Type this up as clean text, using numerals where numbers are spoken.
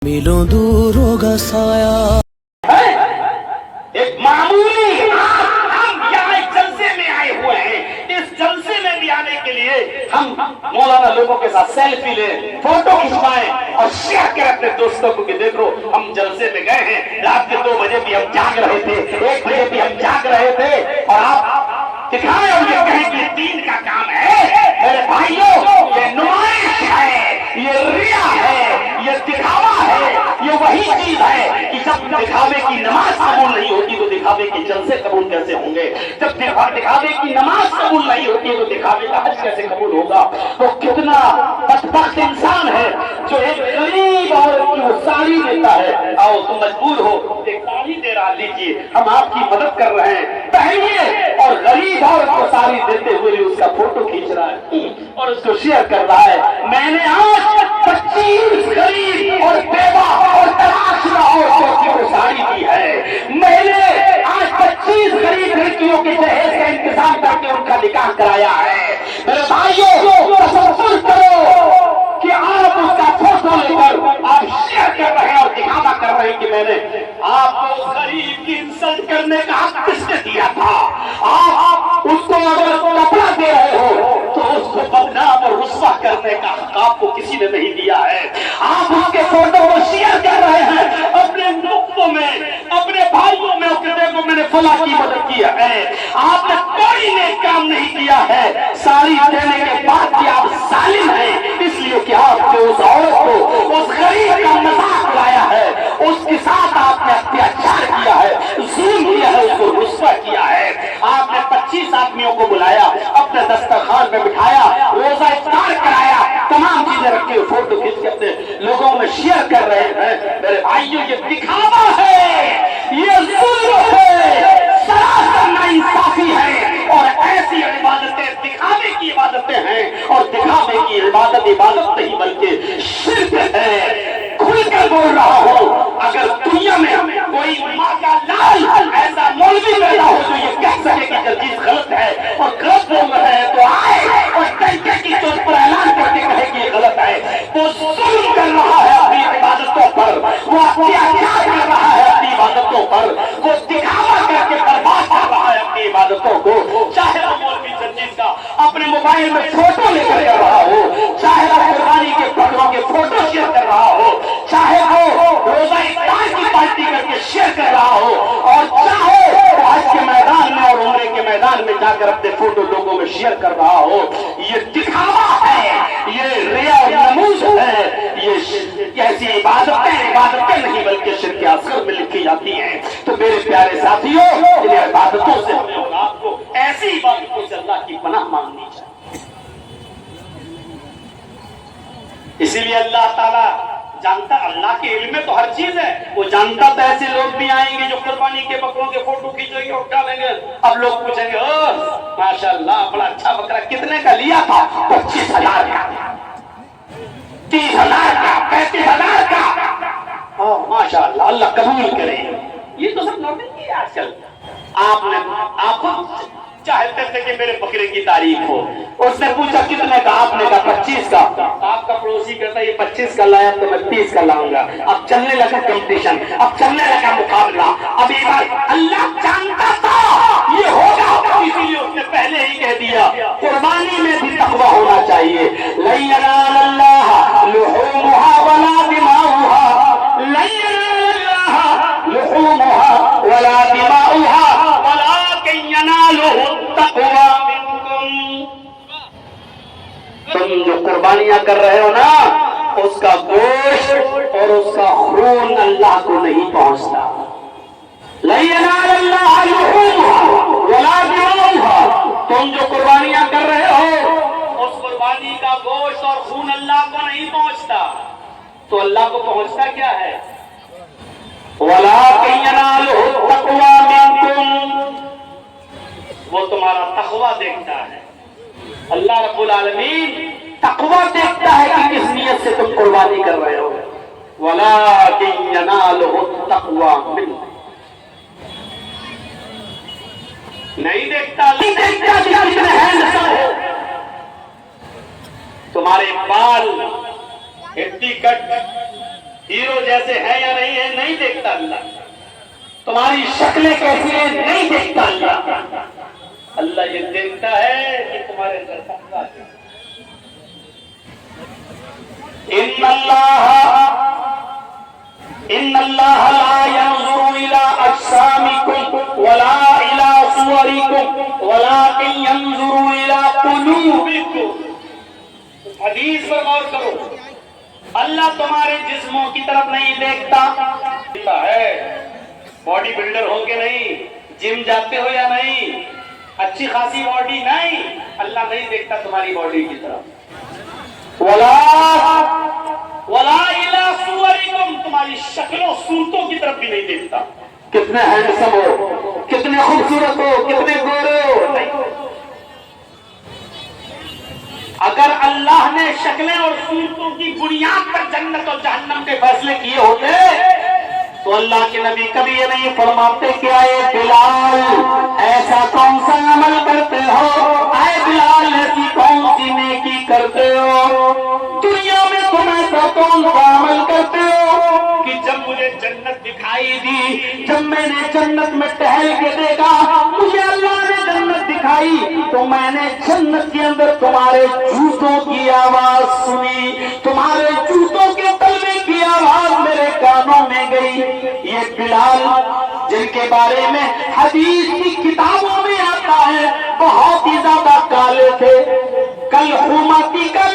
मिलो दूर होगा साया। एक मामूली हम यहाँ एक जलसे में आए हुए हैं। इस जलसे में भी आने के लिए हम मौलाना लोगों के साथ सेल्फी ले, फोटो खिंचवाएं और शेयर करें अपने दोस्तों को कि देखो हम जलसे में गए हैं। रात के 2 बजे भी हम जाग रहे थे, 1 बजे भी हम जाग रहे थे और आप दिखाएं और ये कहें कि दीन का काम है। मेरे भाइयों, ये नुमाइश है, ये रिया है, ये दिखावा है। ये वही चीज है कि जब दिखावे की नमाज कबूल नहीं होती तो दिखावे के जलसे कबूल कैसे होंगे। जब दिखावे की नमाज कबूल नहीं होती तो दिखावे का हज कैसे कबूल होगा। तो कितना बदबख्त इंसान है जो एक गरीब औरत की वो साड़ी देता है। आओ तुम मजबूर हो, एक साड़ी दे रहा, लीजिए, हम आपकी मदद कर रहे हैं, पहनिए। और गरीब औरत को साड़ी देते हुए उसका फोटो खींच रहा है और उसको शेयर कर रहा है। मैंने आज 25 गरीब और बेवा और तलाशदा औरतों की वो साड़ी दी है। मैंने आज 25 गरीब लड़कियों के दहेज का इंतजाम करके उनका निकाह कराया है। मेरे भाइयों, तसव्वुर करो कि आप उसका फोटो लेकर आप शेयर कर रहे हैं और दिखावा कर रहे हैं कि मैंने आपको गरीब की इंसल्ट करने का हक किसने दिया था। आप उसको अगर कपड़ा दे रहे हो तो उसको बदनाम और रुस्वा करने का हक आपको किसी ने नहीं दिया है। आप उसके फोटो को शेयर कर रहे हैं अपने नुक्तों में, अपने भाइयों में, देखो मैंने फला की मदद की है। आपने कोई नेक काम नहीं किया है। साड़ी देने के बाद भी आप जालिम हैं, इसलिए कि आपने उस औरत को, उस गरीब का मजाक उड़ाया है, उसके साथ आपने अत्याचार किया है, जुल्म किया है, उसको रुस्वा किया है। आपने 25 आदमियों को बुलाया, अपने दस्तरखान में बिठाया, रोजा इफ्तार कराया, तमाम चीजें रखी, फोटो खींच के अपने लोगों में शेयर कर रहे हैं। मेरे भाइयों, ये दिखावा है, ये जुल्म है, सरासर नाइंसाफी है। और ऐसी इबादतें दिखावे की इबादतें हैं और दिखावे की इबादत नहीं बल्कि शिर्क है। खुल कर बोल रहा हूँ, अगर दुनिया में कोई माँ का लाल ऐसा मौलवी पैदा हो जो ये कह सके कि जो चीज गलत है और गलत बोल रहे हैं तो आए और टंके की चोट पर ऐलान करके कहे कि ये गलत है। वो जुल्म कर रहा है अपनी इबादतों पर, वो अत्याचार कर रहा है अपनी इबादतों पर, वो दिखावा करके बर्बाद कर रहा है अपनी इबादतों को। चाहे वो मौलवी जजीज का अपने मोबाइल में फोटो लेकर कर रहा हो, चाहे वो कुर्बानी के बकरों के फोटो शेयर कर रहा हो, चाहे वो रोजा इफ्तार की पार्टी करके शेयर कर रहा हो, और चाहे वो हज के मैदान में और उम्रे के मैदान में जाकर अपने फोटो लोगों में शेयर कर रहा हो। ये दिखावा है, ये रिया और नमूज है। ये ऐसी इबादतें नहीं बल्कि शिर्क असगर में लिखी जाती हैं। तो मेरे प्यारे साथियों, इन इबादतों से हमें और आपको ऐसी इबादतों से अल्लाह की पनाह मांगनी चाहिए। इसीलिए अल्लाह ताला जानता, अल्लाह के इल्म में तो हर चीज है। वो जानता तो ऐसे लोग भी आएंगे जो कुर्बानी के बकरों के फोटो खींचेंगे और डालेंगे। अब लोग पूछेंगे, ओ माशाल्लाह बड़ा अच्छा बकरा, कितने का लिया था? 25,000 का, 30,000 का, 35,000 का। ओ माशाल्लाह, अल्लाह कबूल करे। ये तो सब नॉर्मल ही है आजकल। आप चाहते थे कि मेरे बकरे की तारीफ हो। उसने पूछा कितने का? आपने कहा 25 का। आपका पड़ोसी कहता है ये 25 का लाया तो मैं 30 का लाऊंगा। अब चलने लगा कंपटीशन, अब चलने लगा मुकाबला। अब ये बात अल्लाह जानता था ये होगा, इसीलिए उसने पहले ही कह दिया कुर्बानी में भी तकवा होना चाहिए। लन यनालल्लाह लुहूमुहा वला दिमाउहा, लन यनालल्लाह लुहूमुहा वला दिमाउहा वलाकिन यनालुहु तक़वा मिनकुम। तुम जो कुर्बानियां कर रहे हो ना, उसका गोश्त और उसका खून अल्लाह को नहीं पहुंचता। लन यनालल्लाह लुहूमुहा वला दिमाउहा, तुम जो कुर्बानियां कर रहे हो उस कुर्बानी का गोश्त और खून अल्लाह को नहीं पहुंचता। तो अल्लाह को पहुंचता क्या है? वलाकिन यनालुहु तक़वा मिनकुम, वो तुम्हारा तक़वा देखता है। अल्लाह रब्बुल आलमीन तक़वा देखता है कि किस नियत से तुम कुर्बानी कर रहे हो। वलाकिन यनालुहु तक़वा मिनकुम, नहीं देखता कितने हैंडसम हो, तुम्हारे बाल इतनी कट ہیرو جیسے ہے یا نہیں ہے نہیں دیکھتا اللہ. تمہاری شکلیں کیسی ہیں نہیں دیکھتا اللہ. اللہ یہ دیکھتا ہے کہ تمہارے اندر تقویٰ ہے. ان اللہ لا ينظر الى اجسامكم ولا الى صوركم ولكن ينظر الى قلوبكم. حدیث پر غور کرو. اللہ تمہارے جسموں کی طرف نہیں دیکھتا ہے. باڈی بلڈر ہو کے نہیں, جم جاتے ہو یا نہیں, اچھی خاصی باڈی نہیں, اللہ نہیں دیکھتا تمہاری باڈی کی طرف. ولا الى صورکم, تمہاری شکلوں صورتوں کی طرف بھی نہیں دیکھتا. کتنے ہینڈسم ہو, کتنے خوبصورت ہو, کتنے گورے ہو. اگر اللہ نے شکلیں اور صورتوں کی بنیاد پر جنت اور جہنم کے فیصلے کیے ہوتے تو اللہ کے نبی کبھی یہ نہیں فرماتے کہ اے بلال ایسا کون سا عمل کرتے ہو, اے بلال ایسی کون سی نیکی کرتے ہو, دنیا میں تم ایسا کون سا عمل کرتے ہو کہ جب مجھے جنت دکھائی دی, جب میں نے جنت میں ٹہل کے دیکھا, مجھے اللہ نے جنت دکھائی تو میں نے جنت کے اندر تمہارے جوتوں کی آواز سنی, تمہارے جوتوں کے تلوے کی آواز میرے کانوں میں گئی. یہ بلال جن کے بارے میں حدیث کی کتابوں میں آتا ہے بہت ہی زیادہ کالے تھے, کل حکومتی کا